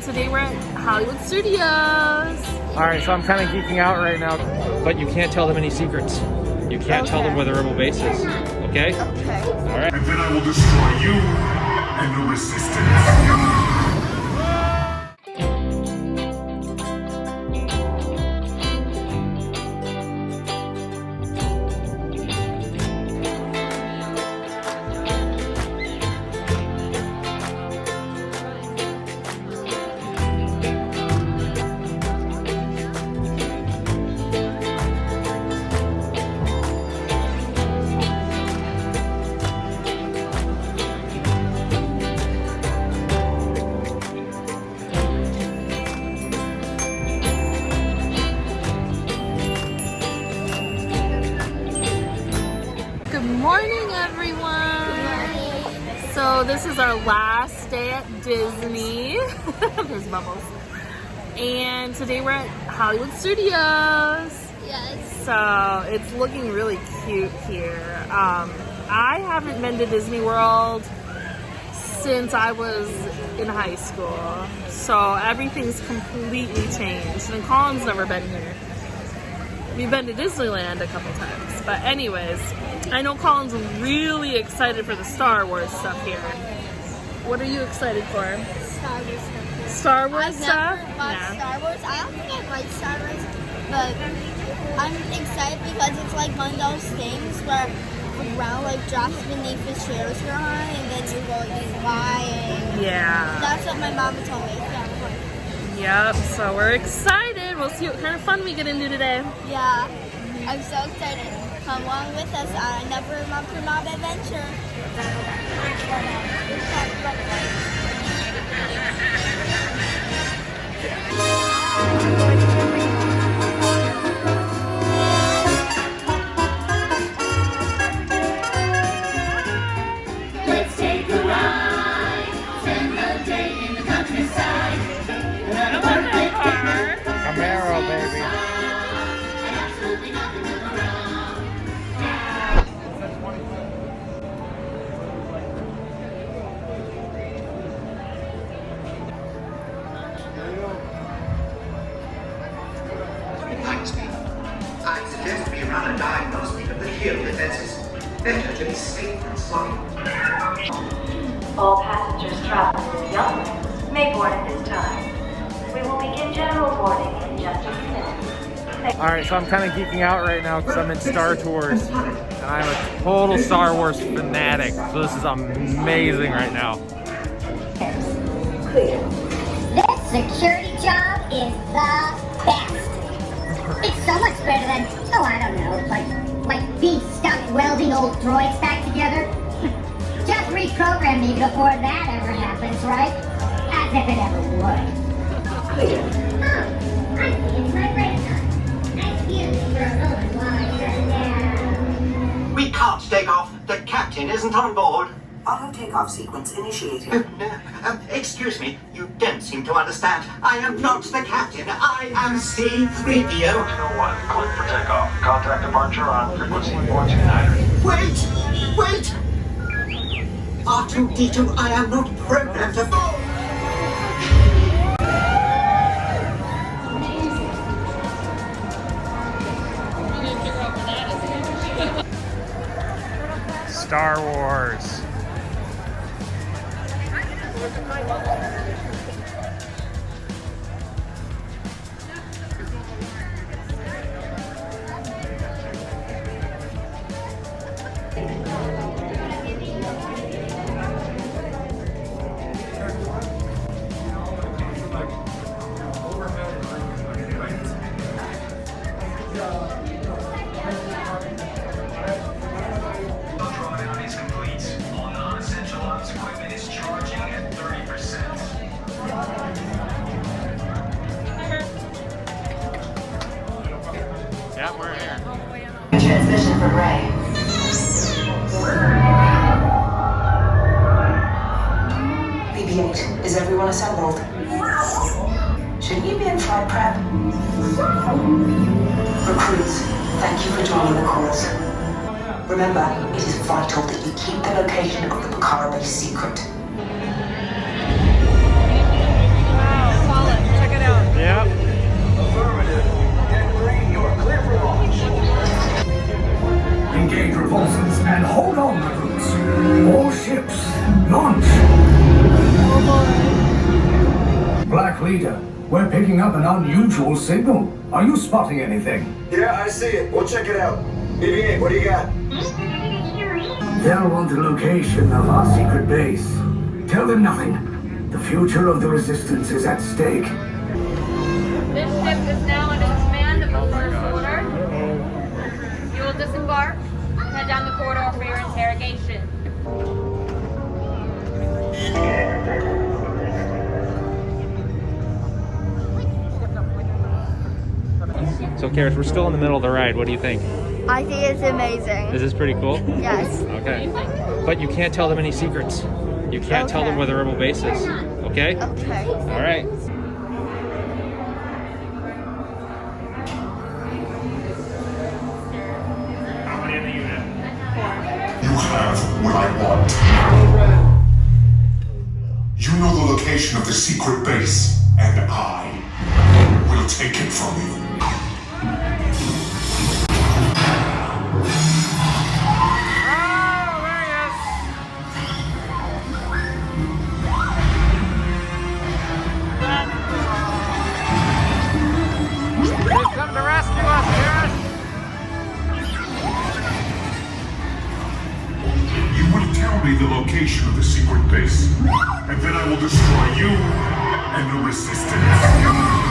today we're at Hollywood Studios. Alright, so I'm kind of geeking out right now. But you can't tell them any secrets. You can't tell them where the rebel base is. Okay? Okay. Alright. And then I will destroy you and the resistance. Morning, everyone. So this is our last day at Disney. There's bubbles. And today we're at Hollywood Studios. Yes. So it's looking really cute here. I haven't been to Disney World since I was in high school. So everything's completely changed. And Colin's never been here. We've been to Disneyland a couple times. But anyways, I know Colin's really excited for the Star Wars stuff here. What are you excited for? Star Wars stuff. Star Wars stuff? I've never watched Star Wars. I don't think I like Star Wars, but I'm excited because it's like one of those things where the ground like drops beneath the chairs you're on, and then you go flying. Yeah. That's what my mama told me. Yep, so we're excited. We'll see what kind of fun we get into today. Yeah, I'm so excited. Come along with us on another Mumford Mob adventure. Let's take a ride, spend the day in the countryside. Camaro, baby. And absolutely nothing to go wrong. Thanks, Pete. I suggest we run a diagnostic of the shield defenses. Better to be safe than sorry. All passengers traveling with young ones may board at this time. We will begin general boarding in just a few minutes. Alright, so I'm kind of geeking out right now because I'm in Star Tours. And I'm a total Star Wars fanatic. So this is amazing right now. Clear. This security job is the best. It's so much better than, oh, I don't know, like being stuck welding old droids back together. Just reprogram me before that ever happens, right? As if it ever would. Clear. Oh, I see it's my break time. Excuse me for a moment while I shut down. We can't take off. The captain isn't on board. Auto takeoff sequence initiated. Excuse me, you don't seem to understand. I am not the captain. I am C-3PO. 201, clear for takeoff. Contact departure on frequency 429. Wait! R2-D2, I am not programmed to fall. Star Wars. Yeah, we're here. Transmission from Ray. BB-8, is everyone assembled? Should you be in flight prep? Recruits, thank you for joining the cause. Remember, it is vital that you keep the location of the Picara base secret. Wow. leader. We're picking up an unusual signal. Are you spotting anything? Yeah, I see it. We'll check it out. BB-8, what do you got? They'll want the location of our secret base. Tell them nothing. The future of the Resistance is at stake. This ship is now under the command of the First Order. You will disembark and head down the corridor for your interrogation. So, Caris, we're still in the middle of the ride. What do you think? I think it's amazing. Is this pretty cool? Yes. Okay. But you can't tell them any secrets. You can't tell them where the rebel base is. Okay? Okay. All right. You have what I want. You know the location of the secret base, and I will take it from you. Come to rescue us, Caris! You will tell me the location of the secret base, and then I will destroy you and the Resistance.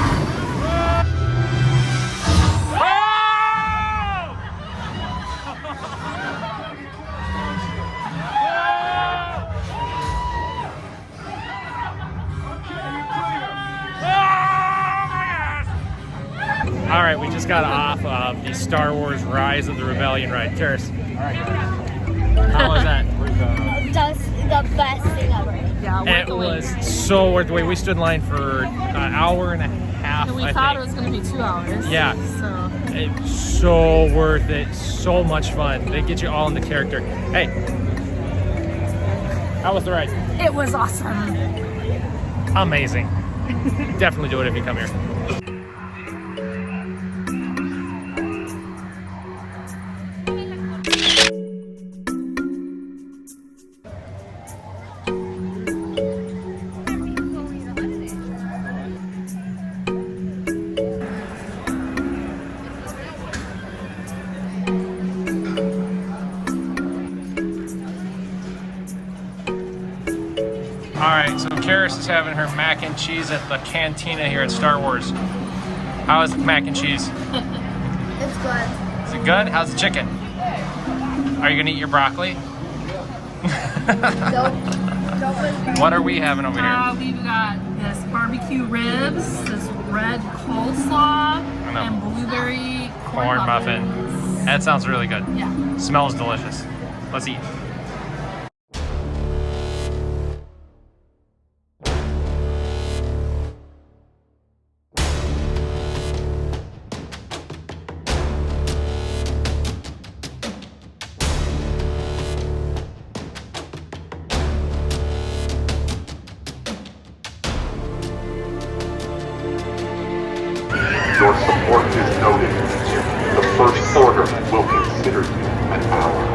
All right, we just got off of the Star Wars Rise of the Rebellion ride. Caris, how was that? Just the best thing ever. Yeah, It was so worth the wait. We stood in line for an hour and a half. And we I thought think. it was going to be 2 hours. Yeah. So It's so worth it. So much fun. They get you all into character. Hey, how was the ride? it was awesome. Amazing. Definitely do it if you come here. Alright, so Caris is having her mac and cheese at the cantina here at Star Wars. How is the mac and cheese? It's good. Is it good? How's the chicken? Are you gonna eat your broccoli? What are we having over here? We've got this barbecue ribs, this red coleslaw, and blueberry corn muffin. muffins. That sounds really good. Yeah. Smells delicious. Let's eat. Your support is noted. The First Order will consider you an ally.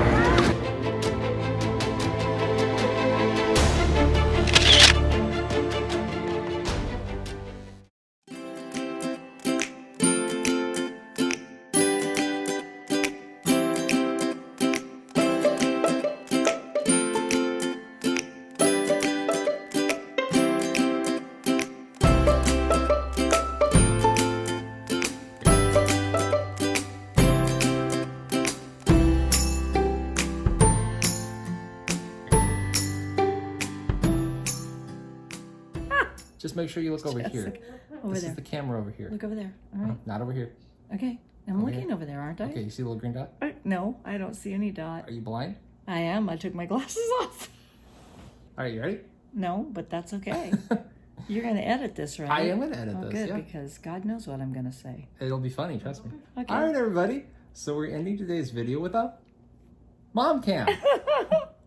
Just make sure you look over here. Over This there. is the camera over here. Look over there. All right. Not over here. Okay. I'm Over looking here. over there, aren't I? Okay, you see the little green dot? No, I don't see any dot. Are you blind? I am. I took my glasses off. All right, you ready? No, but that's okay. You're going to edit this, right? I am gonna edit this, Good, yeah. because God knows what I'm going to say. It'll be funny, trust me. Okay. All right, everybody. So we're ending today's video with a mom cam.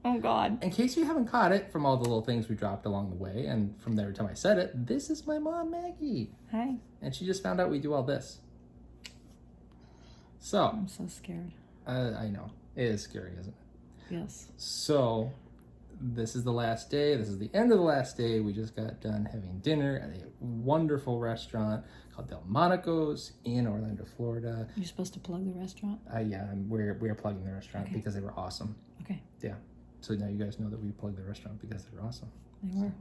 Oh, God. In case you haven't caught it from all the little things we dropped along the way and from every time I said it, this is my mom, Maggie. Hi. And she just found out we do all this. So. I'm so scared. I know. It is scary, isn't it? Yes. So, this is the last day. This is the end of the last day. We just got done having dinner at a wonderful restaurant called Delmonico's in Orlando, Florida. You're supposed to plug the restaurant? Yeah, we're plugging the restaurant because they were awesome. Okay. Yeah. So now you guys know that we plugged the restaurant because they were awesome. They were.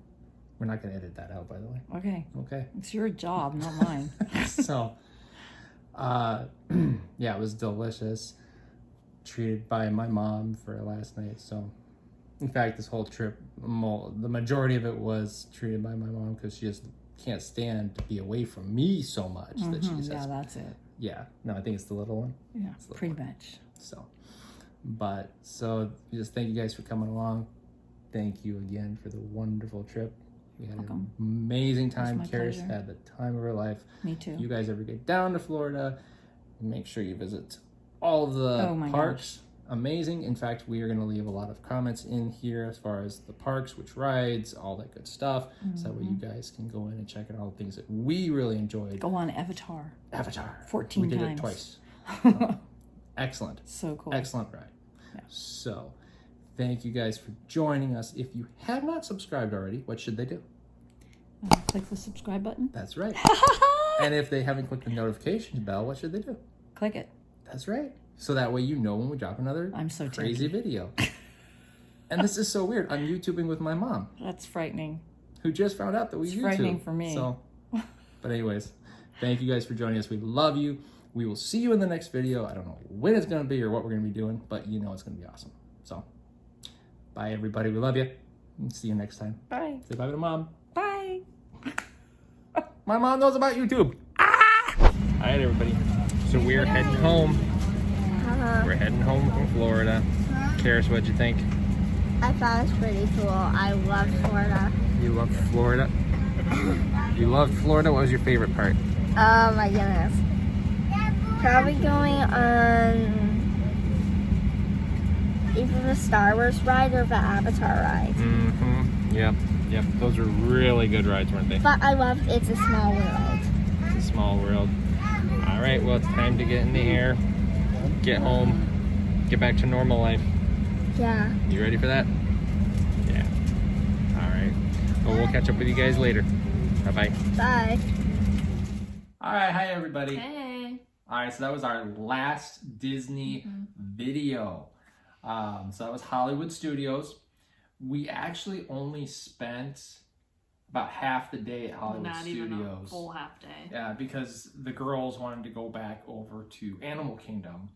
We're not going to edit that out, by the way. Okay. Okay. It's your job, not mine. So, yeah, it was delicious. Treated by my mom for last night. So, in fact, this whole trip, the majority of it was treated by my mom because she just can't stand to be away from me so much that she says. Yeah, that's it. Yeah. No, I think it's the little one. Yeah, pretty much. So, so just thank you guys for coming along. Thank you again for the wonderful trip. We had an amazing time. Caris had the time of her life. Me too. If you guys ever get down to Florida, make sure you visit all of the parks. Amazing. In fact, we are going to leave a lot of comments in here as far as the parks, which rides, all that good stuff. So that way you guys can go in and check out all the things that we really enjoyed. Go on Avatar. 14 we did times. it twice. Excellent. So cool. Excellent ride. Yeah. So, thank you guys for joining us. If you have not subscribed already, what should they do? Click the subscribe button. That's right. And if they haven't clicked the notifications bell, what should they do? Click it. That's right. So that way you know when we drop another crazy video. And this is so weird. I'm YouTubing with my mom. That's frightening. Who just found out that we YouTube. It's frightening for me. So, but anyways, thank you guys for joining us. We love you. We will see you in the next video. I don't know when it's going to be or what we're going to be doing, but you know it's going to be awesome. So, bye everybody. We love you. And see you next time. Bye. Say bye to mom. Bye. My mom knows about YouTube. Ah! All right, everybody. So we're heading home. We're heading home from Florida. Caris, what'd you think? I thought it was pretty cool. I loved Florida. You loved Florida? You loved Florida? What was your favorite part? Oh my goodness. Probably going on either the Star Wars ride or the Avatar ride. Mm-hmm. Yep. Those were really good rides, weren't they? But I loved It's a Small World. It's a small world. All right, well, it's time to get in the air, get home, get back to normal life. Yeah. You ready for that? Yeah. All right. Well, we'll catch up with you guys later. Bye-bye. Bye. All right, hi, everybody. Hey. All right, so that was our last Disney video. So that was Hollywood Studios. We actually only spent about half the day at Hollywood Studios. Not even a full half day. Yeah, because the girls wanted to go back over to Animal Kingdom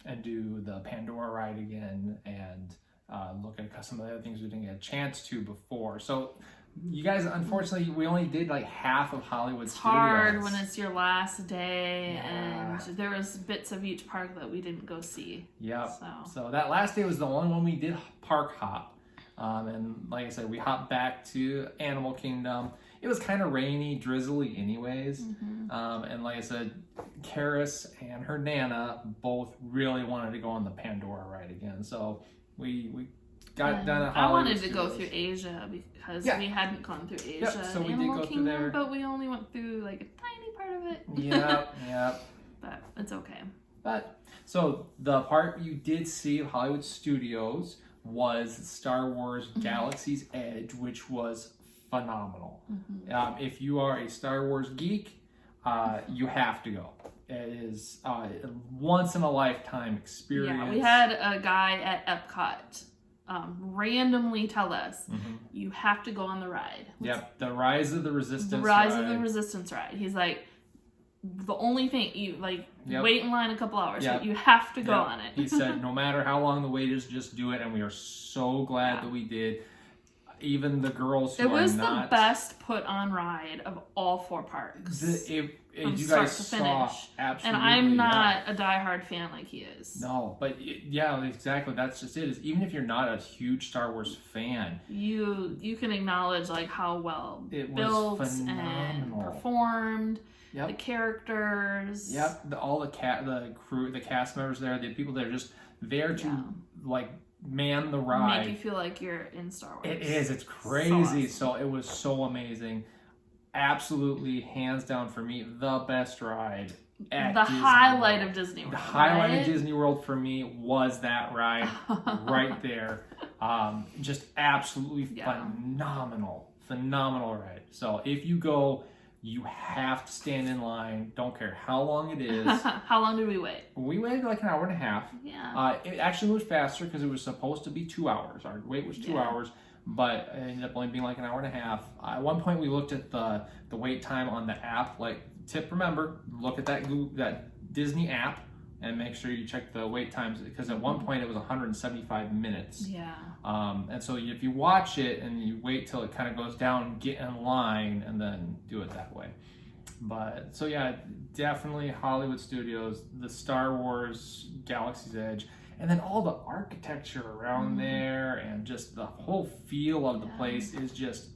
and do the Pandora ride again and look at some of the other things we didn't get a chance to before. So you guys, unfortunately, we only did like half of Hollywood Studios. It's hard when it's your last day and there was bits of each park that we didn't go see. Yep. So that last day was the only one we did park hop. And like I said, we hopped back to Animal Kingdom. It was kind of rainy, drizzly anyways. And like I said, Caris and her Nana both really wanted to go on the Pandora ride again. So we got done at Hollywood. I wanted to go through Asia because we hadn't gone through Asia. So we Animal did go Kingdom, through there. But we only went through like a tiny part of it. Yep. But it's okay. So the part you did see of Hollywood Studios was Star Wars Galaxy's Edge, which was phenomenal. If you are a Star Wars geek, you have to go. It is a once-in-a-lifetime experience. Yeah, we had a guy at EPCOT randomly tell us, you have to go on the ride. Yep, the Rise of the Resistance The Rise of the Resistance ride. He's like, the only thing, you like wait in line a couple hours, but you have to go on it. He said, no matter how long the wait is, just do it, and we are so glad that we did. Even the girls who it was not... the best put on ride of all four parks. From you guys to finish. Absolutely, and I'm not a diehard fan like he is. No, but yeah, exactly. That's just it. Is even if you're not a huge Star Wars fan, you can acknowledge like how well it built was phenomenal. And performed. The characters. All the crew, the cast members there, the people that are just there to like man the ride. Make you feel like you're in Star Wars. It is. It's crazy. So it was so amazing. Absolutely, hands down for me, the best ride at the Disney highlight World. of Disney World. The highlight of Disney World for me was that ride right there. Just absolutely phenomenal ride. So if you go You have to stand in line. Don't care how long it is. How long did we wait? We waited like an hour and a half. Yeah. It actually moved faster because it was supposed to be 2 hours. Our wait was 2 hours, but it ended up only being like an hour and a half. At one point, we looked at the wait time on the app. Like, remember, look at that Disney app and make sure you check the wait times, because at one point it was 175 minutes. Yeah. And so if you watch it and you wait till it kind of goes down, get in line, and then do it that way. But so yeah, definitely Hollywood Studios, the Star Wars Galaxy's Edge, and then all the architecture around there, and just the whole feel of the place is just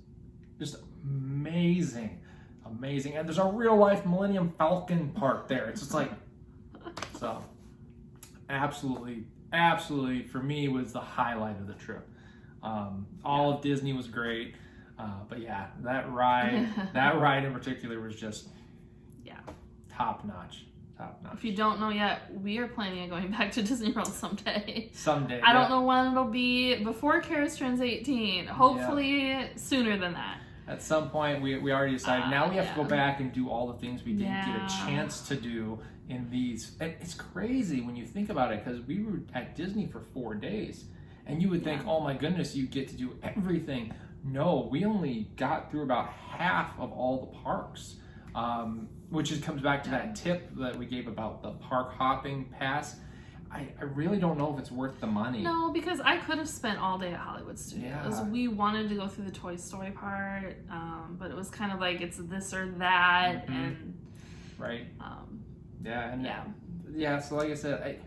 amazing. Amazing. And there's a real life Millennium Falcon park there. It's just like, so absolutely for me was the highlight of the trip. All of Disney was great, but yeah, that ride in particular was just top notch. If you don't know yet, we are planning on going back to Disney World someday. I don't know when it'll be, before Caris turns 18. Hopefully sooner than that. At some point, we already decided. Now we have to go back and do all the things we didn't get a chance to do in these. It's crazy when you think about it, because we were at Disney for 4 days, and you would think, oh my goodness, you get to do everything. No, we only got through about half of all the parks, which comes back to that tip that we gave about the park hopping pass. I really don't know if it's worth the money. No, because I could have spent all day at Hollywood Studios. Yeah. We wanted to go through the Toy Story part, but it was kind of like it's this or that, and right. So like I said,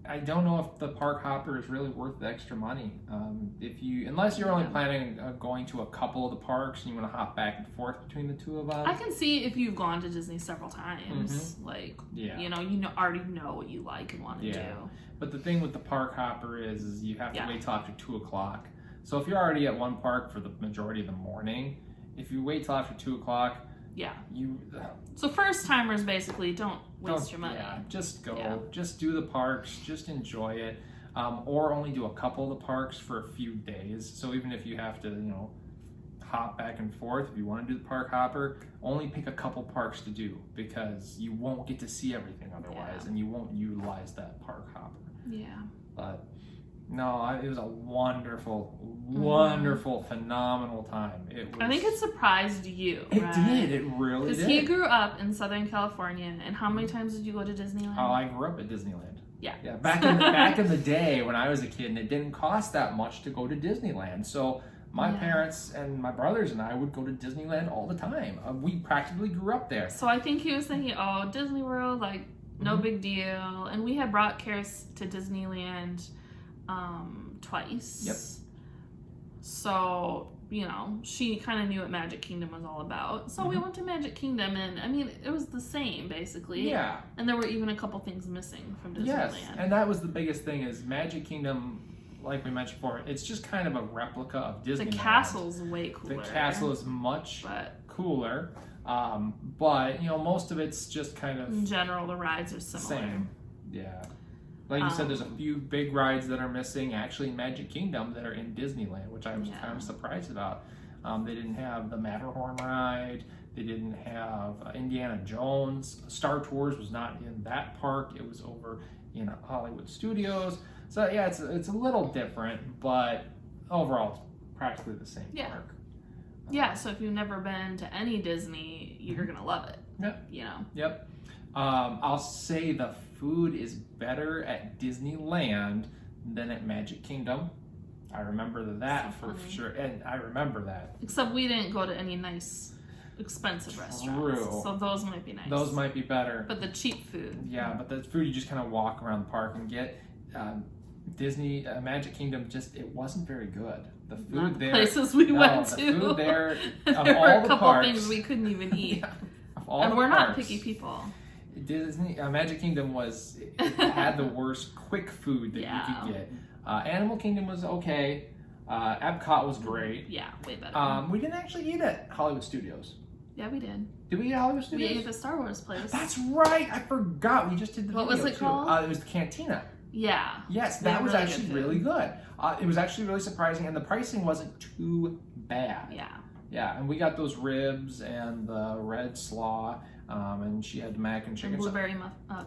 I don't know if the park hopper is really worth the extra money. Unless you're only planning on going to a couple of the parks and you want to hop back and forth between the two of them. I can see if you've gone to Disney several times, you already know what you like and want to do. But the thing with the park hopper is you have to wait till after 2 o'clock. So if you're already at one park for the majority of the morning, if you wait till after 2 o'clock, so first timers basically don't waste your money. Just go. Just do the parks. Just enjoy it. Or only do a couple of the parks for a few days. So even if you have to, hop back and forth, if you want to do the park hopper, only pick a couple parks to do, because you won't get to see everything otherwise, and you won't utilize that park hopper. Yeah. But no, it was a wonderful, phenomenal time. I think it surprised you. It did. It really did. Because he grew up in Southern California, and how many times did you go to Disneyland? Oh, I grew up at Disneyland. Yeah. Back in the day when I was a kid, and it didn't cost that much to go to Disneyland. So my parents and my brothers and I would go to Disneyland all the time. We practically grew up there. So I think he was thinking, oh, Disney World, like, no big deal. And we had brought Caris to Disneyland twice. Yep. So, she kind of knew what Magic Kingdom was all about. So we went to Magic Kingdom, and I mean, it was the same basically. Yeah. And there were even a couple things missing from Disneyland. Yes, and that was the biggest thing, is Magic Kingdom, like we mentioned before, it's just kind of a replica of Disneyland. The castle's way cooler. The castle is much cooler. But, most of it's just kind of... In general, the rides are similar. Same. Yeah. Like you said, there's a few big rides that are missing, actually, in Magic Kingdom that are in Disneyland, which I was kind of surprised about. They didn't have the Matterhorn ride. They didn't have Indiana Jones. Star Tours was not in that park. It was over in Hollywood Studios. So, yeah, it's a little different, but overall, it's practically the same park. Yeah, so if you've never been to any Disney, you're going to love it. Yep. Yep. I'll say the food is better at Disneyland than at Magic Kingdom. I remember that for sure, and I remember that. Except we didn't go to any nice, expensive restaurants, so those might be nice. Those might be better. But the cheap food. Yeah, but the food you just kind of walk around the park and get. Disney, Magic Kingdom, it wasn't very good. The food Not the there, places we went to. The food there, there of were all a the couple parks, things we couldn't even eat. And we're not picky people. Disney, Magic Kingdom it had the worst quick food that you could get. Animal Kingdom was okay. EPCOT was great. Yeah, way better. We didn't actually eat at Hollywood Studios. Yeah, we did. Did we eat at Hollywood Studios? We ate at the Star Wars place. That's right. I forgot. We just did the What video was it too. called? It was the Cantina. Yeah. Yes, that was actually really good. It was actually really surprising, and the pricing wasn't too bad. Yeah. Yeah, and we got those ribs and the red slaw, and she had the mac and chicken. And blueberry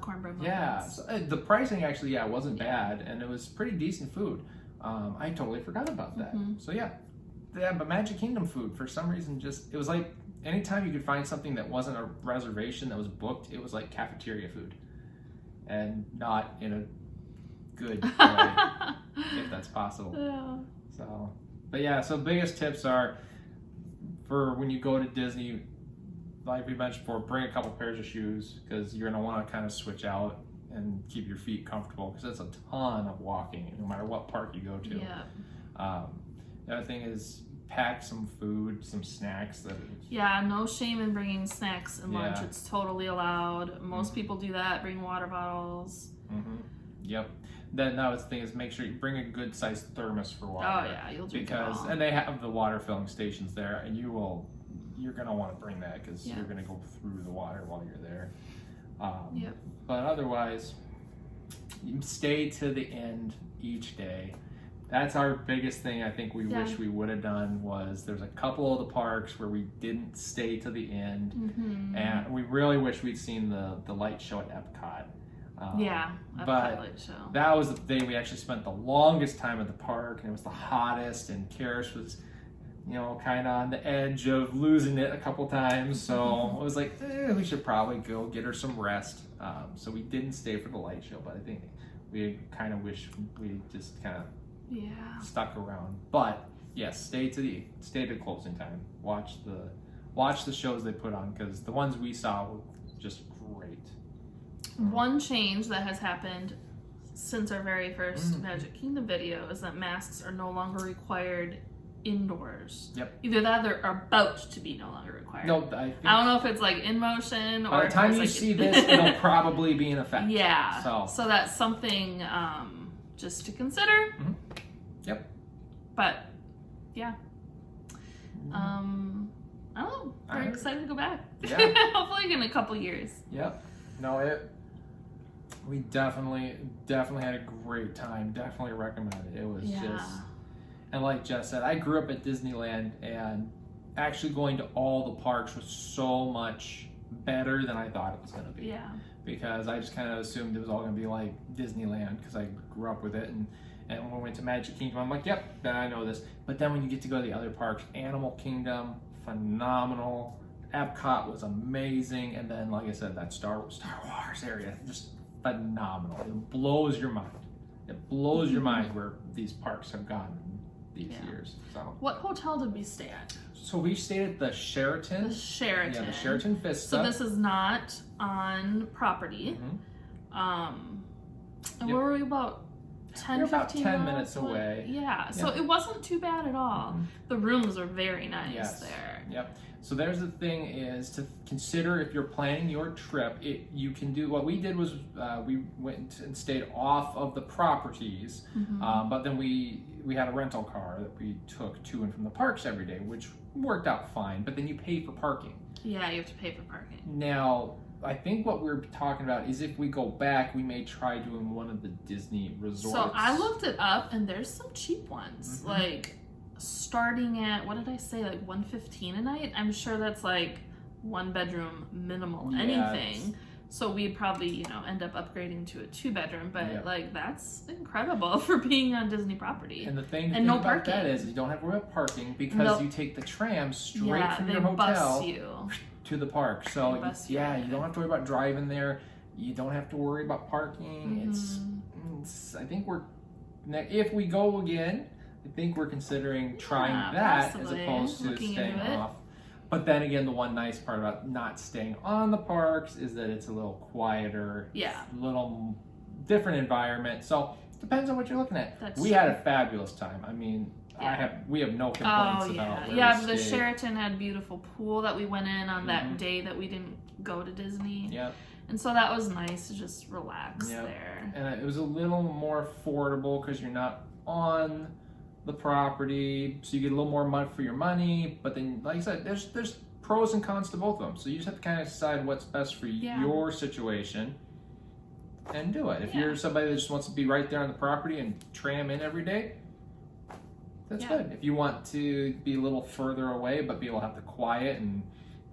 cornbread muffins. Yeah, so, the pricing actually, wasn't bad, and it was pretty decent food. I totally forgot about that. So yeah, but Magic Kingdom food, for some reason, it was like anytime you could find something that wasn't a reservation that was booked, it was like cafeteria food, and not in a good way, if that's possible. Yeah. So, but yeah, so biggest tips are for when you go to Disney, like we mentioned before, bring a couple pairs of shoes because you're gonna want to kind of switch out and keep your feet comfortable because it's a ton of walking no matter what park you go to. Yeah. The other thing is pack some food, some snacks. Yeah, no shame in bringing snacks and lunch. It's totally allowed. Most people do that. Bring water bottles. Yep. Then now the thing is make sure you bring a good sized thermos for water. Oh yeah, you'll drink it all. And they have the water filling stations there, and you're gonna want to bring that because you're gonna go through the water while you're there. But otherwise, you stay to the end each day. That's our biggest thing. I think we wish we would have done was there's a couple of the parks where we didn't stay to the end, and we really wish we'd seen the light show at EPCOT. Epcot light show. That was the day we actually spent the longest time at the park, and it was the hottest, and Caris was, kind of on the edge of losing it a couple times. So it was like, we should probably go get her some rest. So we didn't stay for the light show, but I think we kind of wish we just kind of stuck around. But yes, stay to the closing time. Watch the shows they put on because the ones we saw were just great. One change that has happened since our very first Magic Kingdom video is that masks are no longer required indoors. Yep. Either that or are about to be no longer required. No, I don't know if it's like in motion or by the time you see this, it'll probably be in effect. Yeah. So that's something just to consider. Yep. But yeah. I don't know. We're excited to go back. Yeah. Hopefully in a couple years. Yep. No, we definitely had a great time. Definitely recommend it. It was just, and like Jess said, I grew up at Disneyland, and actually going to all the parks was so much better than I thought it was going to be. Yeah. Because I just kind of assumed it was all going to be like Disneyland because I grew up with it, and when we went to Magic Kingdom, I'm like, yep, then I know this. But then when you get to go to the other parks, Animal Kingdom, phenomenal. Epcot was amazing, and then like I said, that Star Wars area, just phenomenal. It blows your mind. It blows your mind where these parks have gone these years. So what hotel did we stay at? So we stayed at the Sheraton. The Sheraton. Yeah, the Sheraton Vista. So this is not on property. And where were we about? 10, 15 minutes away. Yeah, so it wasn't too bad at all. The rooms are very nice there. Yep. So there's the thing is to consider if you're planning your trip, you can do, what we did was we went and stayed off of the properties, but then we had a rental car that we took to and from the parks every day, which worked out fine, but then you pay for parking. Yeah, you have to pay for parking. Now, I think what we're talking about is if we go back, we may try doing one of the Disney resorts. So I looked it up, and there's some cheap ones, like starting at, what did I say, like $115 a night? I'm sure that's like 1 bedroom minimal anything. So we'd probably, end up upgrading to a 2-bedroom, but like that's incredible for being on Disney property. And the thing and no about parking. that is you don't have to worry about parking because you take the tram straight from your hotel bus you to the park. So you don't have to worry about driving there. You don't have to worry about parking. It's I think if we go again, I think we're considering trying that possibly. As opposed to Looking staying into it. off. But then again, the one nice part about not staying on the parks is that it's a little quieter, little different environment. So it depends on what you're looking at. We had a fabulous time. I mean, we have no complaints about where we the stayed. Sheraton had a beautiful pool that we went in on that day that we didn't go to Disney. Yep. And so that was nice to just relax there. And it was a little more affordable because you're not on the property, so you get a little more money for your money. But then, like I said, there's pros and cons to both of them. So you just have to kind of decide what's best for your situation and do it. If you're somebody that just wants to be right there on the property and tram in every day, That's Yeah. good. If you want to be a little further away, but be able to have the quiet and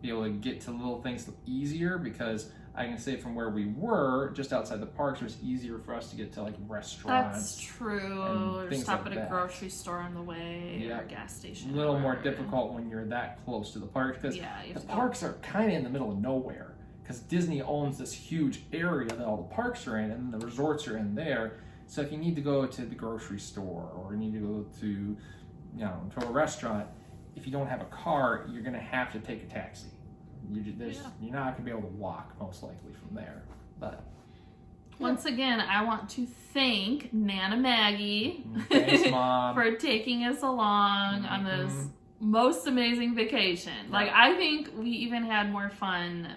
be able to get to little things easier, because I can say from where we were, just outside the parks, it was easier for us to get to like restaurants. That's true. and Or things stop like at a that. grocery store on the way Yeah. or a gas station. A little more or whatever. difficult when you're that close to the park, because Yeah, you have the to go. parks are kind of in the middle of nowhere, because Disney owns this huge area that all the parks are in and the resorts are in there. So if you need to go to the grocery store or you need to go to, to a restaurant, if you don't have a car, you're going to have to take a taxi. You're not going to be able to walk most likely from there. But once again, I want to thank Nana Maggie thanks, Mom. for taking us along on this most amazing vacation. Like, I think we even had more fun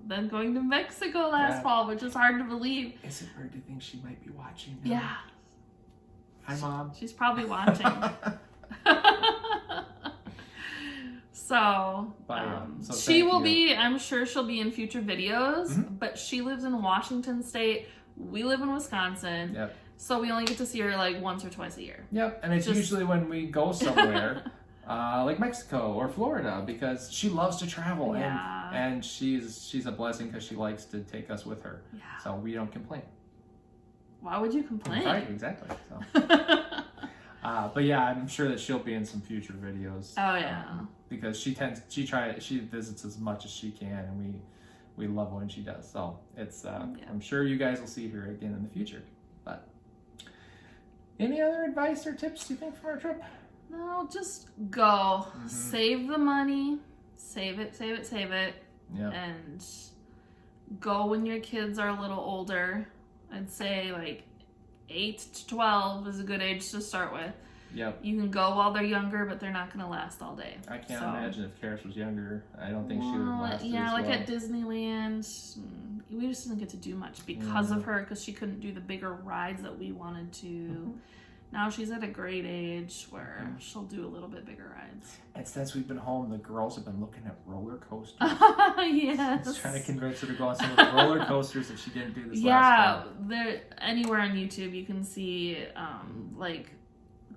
than going to Mexico last fall, which is hard to believe. Is it weird to think she might be watching now? Yeah. Hi, Mom. She's probably watching. So, so she thank will you. be, I'm sure she'll be in future videos, but she lives in Washington State. We live in Wisconsin. Yep. So we only get to see her like once or twice a year. Yep, and it's usually when we go somewhere, like Mexico or Florida, because she loves to travel, and she's a blessing because she likes to take us with her. Yeah. So we don't complain. Why would you complain? Right, exactly. So. But yeah, I'm sure that she'll be in some future videos. Oh yeah. Because she visits as much as she can, and we love when she does. So it's I'm sure you guys will see her again in the future. But any other advice or tips do you think for our trip? No, just go. Save the money. Save it. Yeah. And go when your kids are a little older. I'd say like 8 to 12 is a good age to start with. Yep. You can go while they're younger, but they're not going to last all day. I can't imagine if Caris was younger. I don't think she would have lasted Yeah, as like well. at Disneyland, we just didn't get to do much because of her, because she couldn't do the bigger rides that we wanted to. Now she's at a great age where she'll do a little bit bigger rides. And since we've been home, the girls have been looking at roller coasters. Yes. Just trying to convince her to go on some of the roller coasters that she didn't do this last time. Yeah, anywhere on YouTube you can see like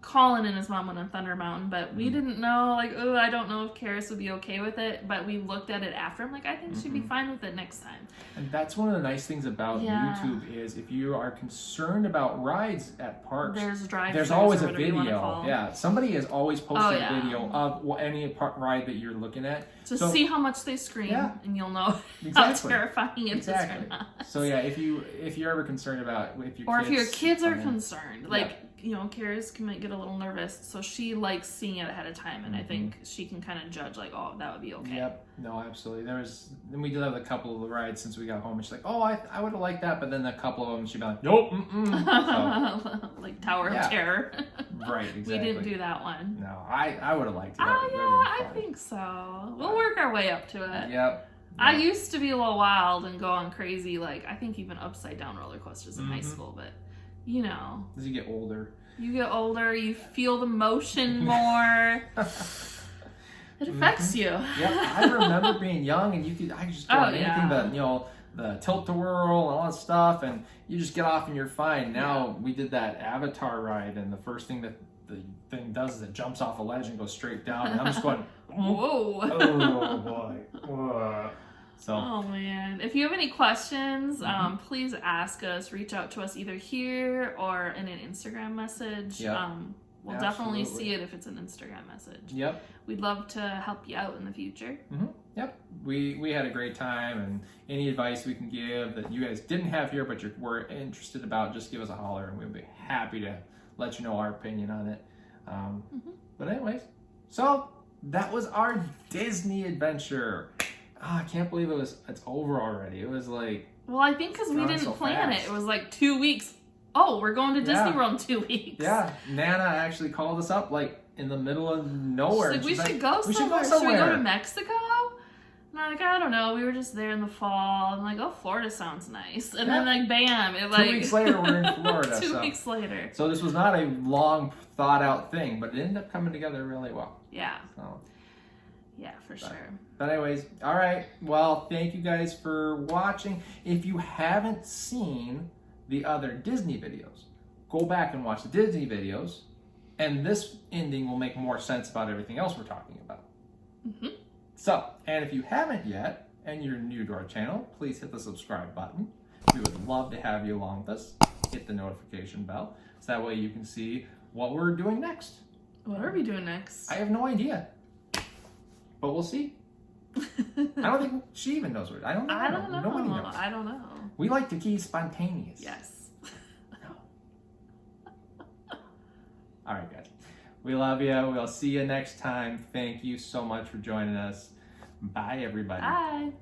Colin and his mom went on Thunder Mountain, but we didn't know, like, oh, I don't know if Caris would be okay with it, but we looked at it after. I'm like, I think she'd be fine with it next time. And that's one of the nice things about YouTube is if you are concerned about rides at parks, there's always a video. Yeah, somebody has always posted a video of any ride that you're looking at. So see how much they scream, and you'll know how terrifying it is or not. So yeah, if you're ever concerned about if your kids are concerned, like, Caris can get a little nervous, so she likes seeing it ahead of time, and I think she can kind of judge, like, oh, that would be okay. Yep. No, absolutely. Then we did have a couple of the rides since we got home, and she's like, oh, I would have liked that, but then a couple of them, she'd be like, nope, So, like Tower of Terror. Right, exactly. We didn't do that one. No, I would have liked it. I think so. We'll work our way up to it. Yep. I used to be a little wild and go on crazy, like, I think even upside down roller coasters in high school, but as you get older, you feel the motion more. It affects you. Yep. I remember being young, and I could just go on anything that, the tilt-a-whirl and all that stuff, and you just get off and you're fine. Now we did that Avatar ride, and the first thing that the thing does is it jumps off a ledge and goes straight down, and I'm just going, whoa. Oh boy. Whoa. So. Oh man. If you have any questions, please ask us. Reach out to us either here or in an Instagram message. Yep. We'll definitely see it if it's an Instagram message. Yep. We'd love to help you out in the future. Yep. We had a great time, and any advice we can give that you guys didn't have here but were interested about, just give us a holler, and we'll be happy to let you know our opinion on it. But anyways, so that was our Disney adventure. I can't believe it's over already. It was like... Well, I think because we didn't plan it. It was like 2 weeks. Oh, we're going to Disney World in 2 weeks. Yeah. Nana actually called us up like in the middle of nowhere. She's like, we should go somewhere. Should we go to Mexico? And I'm like, I don't know. We were just there in the fall. I'm like, oh, Florida sounds nice. And then like, bam. 2 weeks later, we're in Florida. 2 weeks later. So this was not a long thought out thing, but it ended up coming together really well. Yeah. So. Yeah, for sure. But anyways, all right. Well, thank you guys for watching. If you haven't seen the other Disney videos, go back and watch the Disney videos. And this ending will make more sense about everything else we're talking about. So, and if you haven't yet, and you're new to our channel, please hit the subscribe button. We would love to have you along with us. Hit the notification bell, so that way you can see what we're doing next. What are we doing next? I have no idea, but we'll see. I don't think she even knows what. I don't know. I don't know. Nobody knows. I don't know. We like to keep spontaneous. Yes. All right, guys. We love you. We'll see you next time. Thank you so much for joining us. Bye, everybody. Bye.